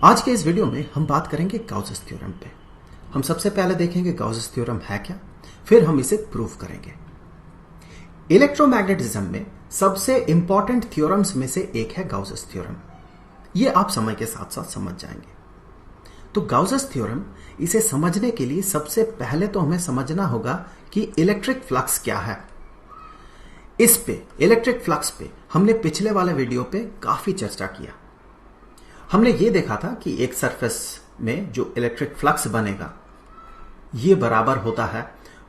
आज के इस वीडियो में हम बात करेंगे गाउस थ्योरम पे। हम सबसे पहले देखेंगे गाउस थ्योरम है क्या, फिर हम इसे प्रूव करेंगे। इलेक्ट्रोमैग्नेटिज्म में सबसे इंपॉर्टेंट थ्योरम्स में से एक है गाउस थ्योरम। यह आप समय के साथ साथ समझ जाएंगे। तो गाउस थ्योरम, इसे समझने के लिए सबसे पहले तो हमें समझना होगा कि इलेक्ट्रिक फ्लक्स क्या है। इस पे इलेक्ट्रिक फ्लक्स पे हमने पिछले वाले वीडियो पे काफी चर्चा किया। हमने ये देखा था कि एक सरफेस में जो इलेक्ट्रिक फ्लक्स बनेगा ये बराबर होता है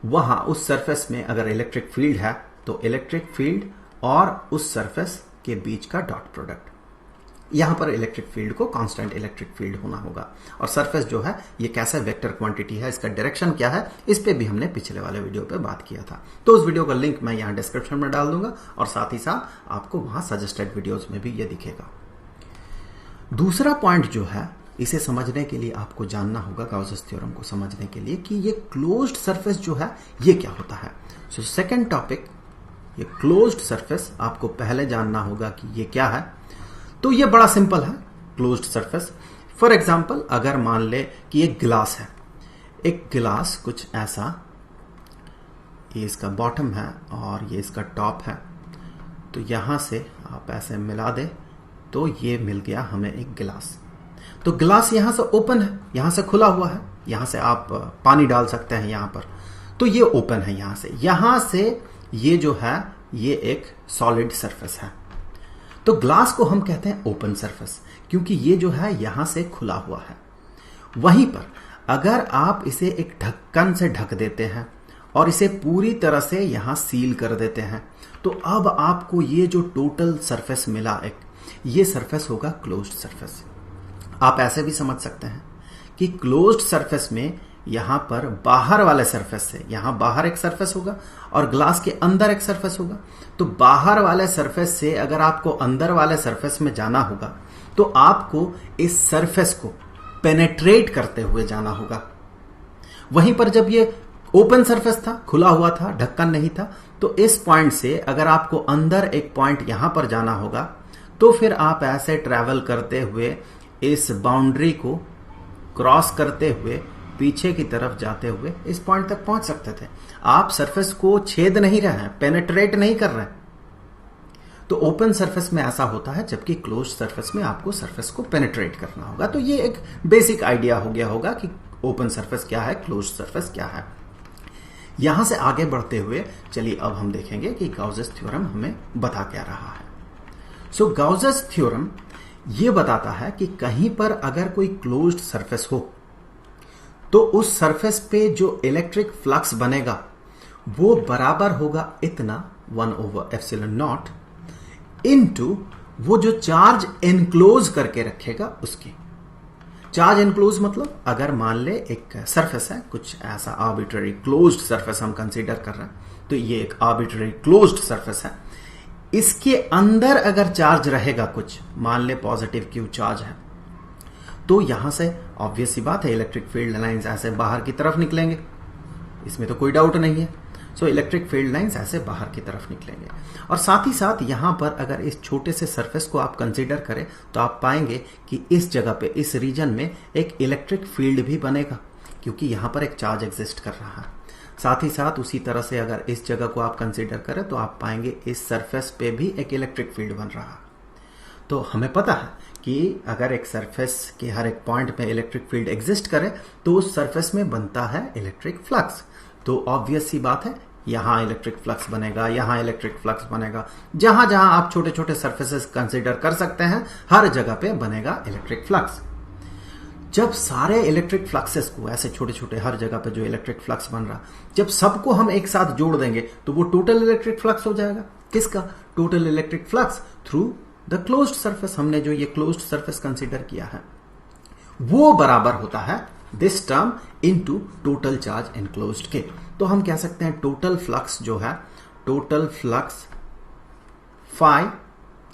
वहां उस सरफेस में अगर इलेक्ट्रिक फील्ड है तो इलेक्ट्रिक फील्ड और उस सरफेस के बीच का डॉट प्रोडक्ट। यहां पर इलेक्ट्रिक फील्ड को कांस्टेंट इलेक्ट्रिक फील्ड होना होगा और सरफेस जो है ये कैसा वेक्टर क्वांटिटी है, इसका डायरेक्शन क्या है, इस पे भी हमने पिछले वाले वीडियो पे बात किया था। तो उस वीडियो का लिंक मैं यहां डिस्क्रिप्शन में डाल दूंगा और साथ ही साथ आपको वहां सजेस्टेड वीडियोस में भी ये दिखेगा। दूसरा पॉइंट जो है, इसे समझने के लिए आपको जानना होगा गाउस थ्योरम को समझने के लिए कि ये क्लोज्ड सरफेस जो है ये क्या होता है। सो सेकंड टॉपिक, ये क्लोज्ड सरफेस आपको पहले जानना होगा कि ये क्या है। तो ये बड़ा सिंपल है क्लोज्ड सरफेस। फॉर एग्जांपल अगर मान ले कि एक गिलास है, एक गिलास कुछ ऐसा, ये इसका बॉटम है और ये इसका टॉप है। तो यहां से आप ऐसे मिला दे तो ये मिल गया हमें एक गिलास। तो गिलास यहां से ओपन है, यहां से खुला हुआ है, यहां से आप पानी डाल सकते हैं यहां पर। तो ये ओपन है यहां से ये जो है ये एक सॉलिड सरफेस है। तो ग्लास को हम कहते हैं ओपन सरफेस क्योंकि ये जो है यहां से खुला हुआ है। वहीं पर अगर आप इसे एक ढक्कन से ढक देते हैं और इसे पूरी तरह से यहां सील कर देते हैं तो अब आपको ये जो टोटल सरफेस मिला एक, ये सरफेस होगा क्लोज्ड सरफेस। आप ऐसे भी समझ सकते हैं कि क्लोज्ड सरफेस में यहां पर बाहर वाले सरफेस से, यहां बाहर एक सरफेस होगा और ग्लास के अंदर एक सरफेस होगा। तो बाहर वाले सरफेस से अगर आपको अंदर वाले सरफेस में जाना होगा तो आपको इस सरफेस को पेनेट्रेट करते हुए जाना होगा। वहीं पर जब ये ओपन सरफेस था, खुला हुआ था, ढक्कन नहीं था, तो इस पॉइंट से अगर आपको अंदर एक पॉइंट यहां पर जाना होगा तो फिर आप ऐसे ट्रैवल करते हुए इस बाउंड्री को क्रॉस करते हुए पीछे की तरफ जाते हुए इस पॉइंट तक पहुंच सकते थे। आप सरफेस को छेद नहीं रहे हैं, पेनेट्रेट नहीं कर रहे हैं। तो ओपन सरफेस में ऐसा होता है, जबकि क्लोज्ड सरफेस में आपको सरफेस को पेनेट्रेट करना होगा। तो ये एक बेसिक आइडिया हो गया होगा कि ओपन सरफेस क्या है, क्लोज्ड सरफेस क्या है। यहां से आगे बढ़ते हुए चलिए अब हम देखेंगे कि गाउस थ्योरम हमें बता क्या रहा है। सो गाउस थ्योरम यह बताता है कि कहीं पर अगर कोई क्लोज्ड सरफेस हो तो उस सरफेस पे जो इलेक्ट्रिक फ्लक्स बनेगा वो बराबर होगा इतना 1/ε0 इनटू वो जो चार्ज एनक्लोज करके रखेगा उसके। चार्ज एनक्लोज मतलब अगर मान ले एक सरफेस है कुछ ऐसा आर्बिट्ररी क्लोज्ड सरफेस हम कंसीडर कर रहे हैं, तो ये एक आर्बिट्ररी क्लोज्ड सरफेस है। इसके अंदर अगर चार्ज रहेगा कुछ, मान ले पॉजिटिव क्यू चार्ज है, तो यहां से ऑब्वियस सी बात है इलेक्ट्रिक फील्ड लाइंस ऐसे बाहर की तरफ निकलेंगे, इसमें तो कोई डाउट नहीं है। सो इलेक्ट्रिक फील्ड लाइंस ऐसे बाहर की तरफ निकलेंगे और साथ ही साथ यहां पर अगर इस छोटे से सरफेस को आप कंसीडर करें तो आप पाएंगे कि इस जगह पे, इस रीजन में एक इलेक्ट्रिक फील्ड भी बनेगा क्योंकि यहां पर एक चार्ज एग्जिस्ट कर रहा है। साथ ही साथ उसी तरह से अगर इस जगह को आप कंसीडर करें तो आप पाएंगे इस सरफेस पे भी एक इलेक्ट्रिक फील्ड बन रहा है। तो हमें पता है कि अगर एक सरफेस के हर एक पॉइंट पे इलेक्ट्रिक फील्ड एग्जिस्ट करे तो उस सरफेस में बनता है इलेक्ट्रिक फ्लक्स। तो ऑब्वियस सी बात है यहां इलेक्ट्रिक फ्लक्स बनेगा, यहां इलेक्ट्रिक फ्लक्स बनेगा, जहां जहां आप छोटे छोटे सरफेसेस कंसीडर कर सकते हैं हर जगह पे बनेगा इलेक्ट्रिक फ्लक्स। जब सारे इलेक्ट्रिक फ्लक्सेस को ऐसे छोटे छोटे हर जगह पे जो इलेक्ट्रिक फ्लक्स बन रहा, जब सबको हम एक साथ जोड़ देंगे तो वो टोटल इलेक्ट्रिक फ्लक्स हो जाएगा। किसका? Total electric flux through the closed surface. हमने जो ये क्लोज्ड सरफेस कंसीडर किया है वो बराबर होता है this term into total charge enclosed के। तो हम कह सकते हैं टोटल फ्लक्स जो है, टोटल फ्लक्स फाई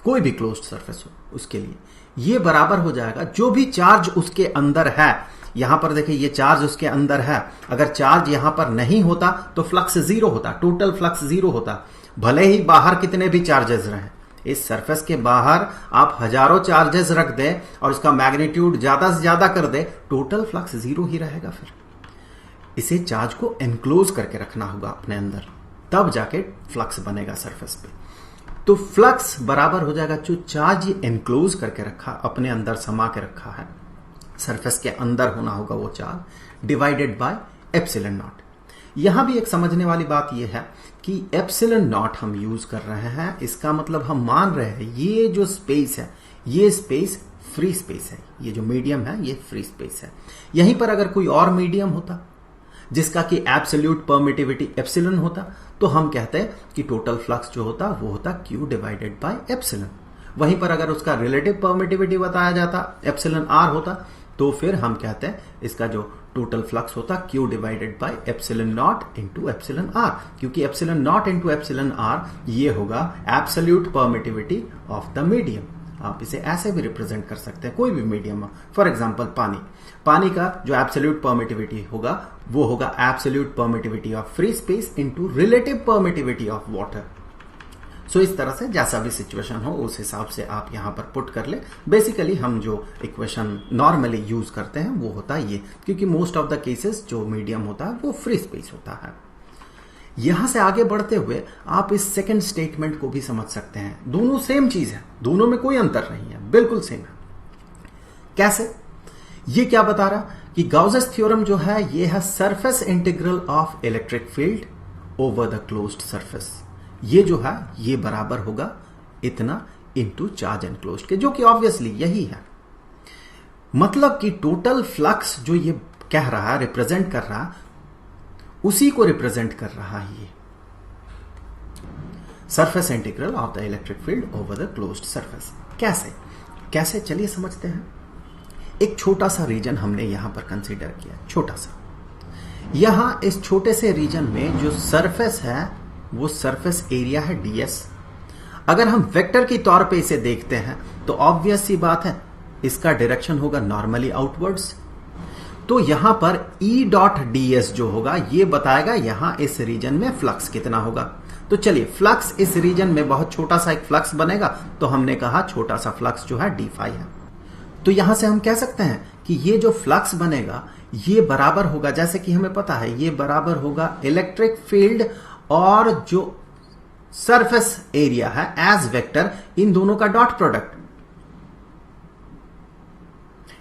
कोई भी क्लोज्ड सरफेस हो उसके लिए ये बराबर हो जाएगा जो भी चार्ज उसके अंदर है। यहां पर देखिए ये चार्ज उसके अंदर है, अगर चार्ज यहां पर नहीं होता तो फ्लक्स जीरो होता, टोटल फ्लक्स जीरो होता, भले ही बाहर कितने भी चार्जेस रहे। इस सरफेस के बाहर आप हजारों चार्जेस रख दे और उसका मैग्नीट्यूड ज्यादा से ज्यादा कर दे, टोटल फ्लक्स जीरो ही रहेगा। फिर इसे चार्ज को एनक्लोज करके रखना होगा अपने अंदर, तब जाके फ्लक्स बनेगा सरफेस पे। तो फ्लक्स बराबर हो जाएगा जो चार्ज ये एनक्लोज करके रखा, अपने अंदर समा के रखा है, सरफेस के अंदर होना होगा वो charge, divided by epsilon not. यहां भी एक समझने वाली बात यह है कि एप्सिलॉन नॉट हम यूज कर रहे हैं, इसका मतलब हम मान रहे हैं ये जो स्पेस है, ये स्पेस फ्री स्पेस है, ये जो मीडियम है ये फ्री स्पेस है। यहीं पर अगर कोई और मीडियम होता जिसका कि एब्सोल्यूट परमिटिविटी एप्सिलॉन होता, तो हम कहते हैं कि टोटल फ्लक्स जो होता वो होता Q डिवाइडेड बाय एप्सिलॉन। वहीं पर अगर उसका रिलेटिव परमिटिविटी बताया जाता, एप्सिलॉन R होता, तो फिर हम कहते हैं इसका जो टोटल फ्लक्स होता Q divided by epsilon not into epsilon R, क्योंकि epsilon not into epsilon R ये होगा absolute permittivity of the medium. आप इसे ऐसे भी रिप्रेजेंट कर सकते हैं, कोई भी मीडियम। फॉर एग्जांपल पानी का जो एब्सोल्यूट परमिटिविटी होगा वो होगा absolute permittivity of free space into relative permittivity of water. So इस तरह से जैसा भी सिचुएशन हो उस हिसाब से आप यहां पर पुट कर ले। बेसिकली हम जो इक्वेशन नॉर्मली यूज करते हैं वो होता है ये, क्योंकि मोस्ट ऑफ द केसेस जो मीडियम होता है वो फ्री स्पेस होता है। यहां से आगे बढ़ते हुए आप इस सेकंड स्टेटमेंट को भी समझ सकते हैं, दोनों सेम चीज है, दोनों में कोई अंतर नहीं है, बिल्कुल सेम है। कैसे? ये क्या बता रहा कि गाउसेस थ्योरम जो है ये है surface integral of electric field over the closed surface. ये जो है ये बराबर होगा इतना इनटू चार्ज एनक्लोज्ड के, जो कि ऑब्वियसली यही है। मतलब कि टोटल फ्लक्स जो ये कह रहा है, रिप्रेजेंट कर रहा, उसी को रिप्रेजेंट कर रहा है ये surface integral of the electric field over the closed surface. कैसे चलिए समझते हैं। एक छोटा सा रीजन हमने यहां पर कंसीडर किया, छोटा सा। यहां इस छोटे से रीजन में जो सरफेस है वो सरफेस एरिया है ds। अगर हम वेक्टर के तौर पे इसे देखते हैं तो ऑब्वियस सी बात है इसका डायरेक्शन होगा नॉर्मली आउटवर्ड्स। तो यहां पर E डॉट ds जो होगा ये बताएगा यहां इस रीजन में फ्लक्स कितना होगा। तो चलिए फ्लक्स इस रीजन में बहुत छोटा सा एक फ्लक्स बनेगा, तो हमने कहा छोटा सा फ्लक्स जो है d फाई है। तो यहां से हम कह सकते हैं कि ये जो फ्लक्स बनेगा ये बराबर होगा, जैसे कि हमें पता है ये बराबर होगा इलेक्ट्रिक फील्ड और जो सरफेस एरिया है एज वेक्टर, इन दोनों का डॉट प्रोडक्ट।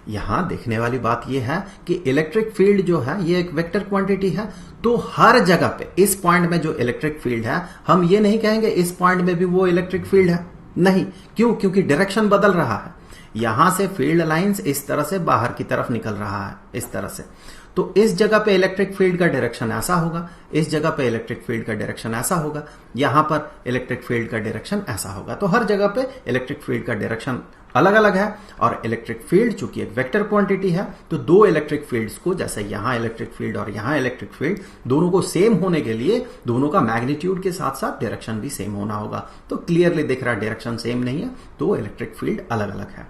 यहां देखने वाली बात यह है कि इलेक्ट्रिक फील्ड जो है ये एक वेक्टर क्वांटिटी है, तो हर जगह पे इस पॉइंट में जो इलेक्ट्रिक फील्ड है हम ये नहीं कहेंगे इस पॉइंट में भी वो इलेक्ट्रिक फील्ड है, नहीं। क्यों? क्योंकि डायरेक्शन बदल रहा है। यहां से फील्ड लाइंस इस तरह से बाहर की तरफ निकल रहा है, इस तरह से। तो इस जगह पे इलेक्ट्रिक फील्ड का डायरेक्शन ऐसा होगा, इस जगह पे इलेक्ट्रिक फील्ड का डायरेक्शन ऐसा होगा, यहां पर इलेक्ट्रिक फील्ड का डायरेक्शन ऐसा होगा। तो हर जगह पे इलेक्ट्रिक फील्ड का डायरेक्शन अलग अलग है। और इलेक्ट्रिक फील्ड चूंकि एक वेक्टर क्वांटिटी है, तो दो इलेक्ट्रिक फील्ड्स को, जैसे यहां इलेक्ट्रिक फील्ड और यहां इलेक्ट्रिक फील्ड, दोनों को सेम होने के लिए दोनों का मैग्नीट्यूड के साथ साथ डायरेक्शन भी सेम होना होगा। तो क्लियरली दिख रहा है डायरेक्शन सेम नहीं है, तो इलेक्ट्रिक फील्ड अलग अलग है।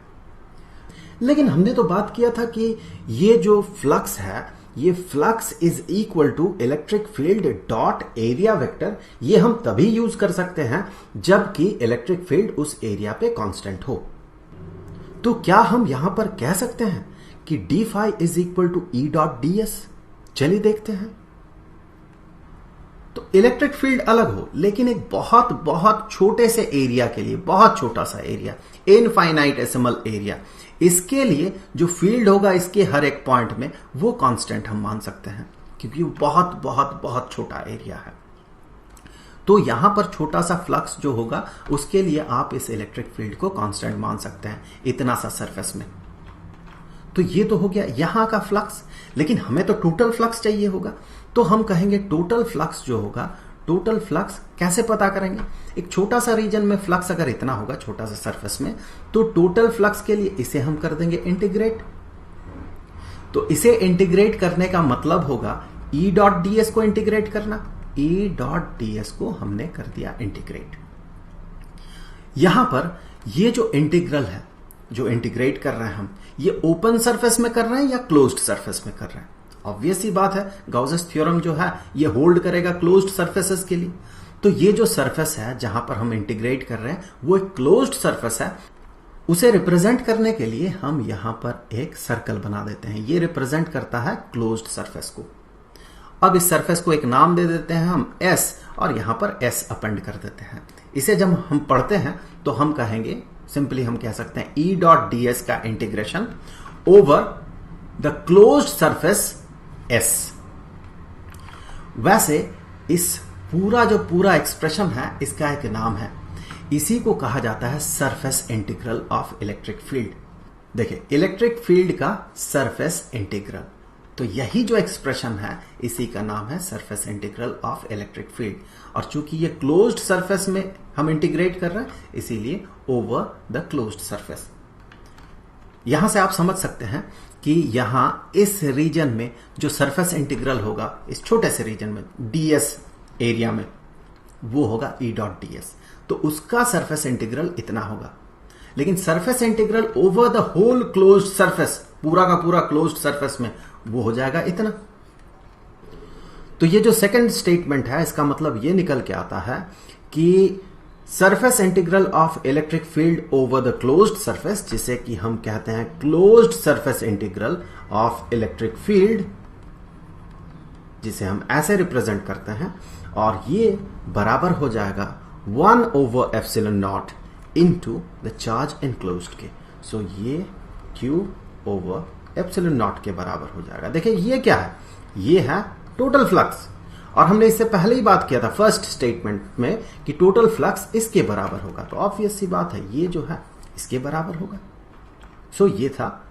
लेकिन हमने तो बात किया था कि ये जो फ्लक्स है, ये flux is equal to electric field dot area vector. ये हम तभी यूज कर सकते हैं जबकि इलेक्ट्रिक फील्ड उस एरिया पे कांस्टेंट हो। तो क्या हम यहां पर कह सकते हैं कि D phi is equal to E dot D S? चलिए देखते हैं। तो इलेक्ट्रिक फील्ड अलग हो लेकिन एक बहुत बहुत छोटे से एरिया के लिए, बहुत छोटा सा एरिया, इनफाइनाइटेसिमल एरिया, इसके लिए जो फील्ड होगा इसके हर एक पॉइंट में वो कांस्टेंट हम मान सकते हैं, क्योंकि वो बहुत बहुत बहुत छोटा एरिया है। तो यहां पर छोटा सा फ्लक्स जो होगा उसके लिए आप इस इलेक्ट्रिक फील्ड को कांस्टेंट मान सकते हैं, इतना सा सरफेस में। तो ये तो हो गया यहां का फ्लक्स, लेकिन हमें तो टोटल फ्लक्स चाहिए होगा। तो हम कहेंगे टोटल फ्लक्स जो होगा, टोटल फ्लक्स कैसे पता करेंगे? एक छोटा सा रीजन में फ्लक्स अगर इतना होगा, छोटा सा सरफेस में, तो टोटल फ्लक्स के लिए इसे हम कर देंगे इंटीग्रेट। तो इसे इंटीग्रेट करने का मतलब होगा ई डॉट डी एस को इंटीग्रेट करना। ई डॉट डी एस को हमने कर दिया इंटीग्रेट। यहां पर ये जो इंटीग्रल है, जो इंटीग्रेट कर रहे हैं हम, ये ओपन सरफेस में कर रहे हैं या क्लोज्ड सरफेस में कर रहे हैं? ऑब्वियस ही बात है, गाउसेस थ्योरम जो है ये होल्ड करेगा क्लोज्ड सरफेसेस के लिए। तो ये जो सरफेस है जहां पर हम इंटीग्रेट कर रहे हैं वो एक क्लोज्ड सरफेस है। उसे रिप्रेजेंट करने के लिए हम यहां पर एक सर्कल बना देते हैं। ये रिप्रेजेंट करता है क्लोज्ड सरफेस को। अब इस सरफेस को एक नाम दे देते हैं हम S, और यहां पर S अपेंड कर देते हैं। इसे जब हम पढ़ते हैं तो हम कहेंगे, सिंपली हम कह सकते हैं E.ds का integration over the closed surface S। वैसे इस पूरा एक्सप्रेशन है, इसका एक नाम है, इसी को कहा जाता है surface integral of electric field. देखिए, इलेक्ट्रिक फील्ड का सरफेस इंटीग्रल, तो यही जो एक्सप्रेशन है इसी का नाम है surface integral of electric field. और चूंकि ये क्लोज्ड सरफेस में हम इंटीग्रेट कर रहे हैं, इसीलिए ओवर द क्लोज्ड सरफेस। यहां से आप समझ सकते हैं कि यहां इस रीजन में जो सरफेस इंटीग्रल होगा, इस छोटे से रीजन में ds एरिया में, वो होगा E.ds। तो उसका सरफेस इंटीग्रल इतना होगा। लेकिन surface integral over the whole closed surface, पूरा का पूरा क्लोज्ड सरफेस में, वो हो जाएगा इतना। तो ये जो सेकंड स्टेटमेंट है, इसका मतलब ये निकल के आता है कि surface integral of electric field over the closed surface, जिसे कि हम कहते हैं closed surface integral of electric field, जिसे हम ऐसे रिप्रेजेंट करते हैं, और ये बराबर हो जाएगा 1/ε0 इनटू द चार्ज इनक्लोज्ड के। सो ये Q/ε0 के बराबर हो जाएगा। देखिए ये क्या है, ये है टोटल फ्लक्स, और हमने इससे पहले ही बात किया था फर्स्ट स्टेटमेंट में कि टोटल फ्लक्स इसके बराबर होगा। तो ऑब्वियस सी बात है, ये जो है इसके बराबर होगा। सो ये था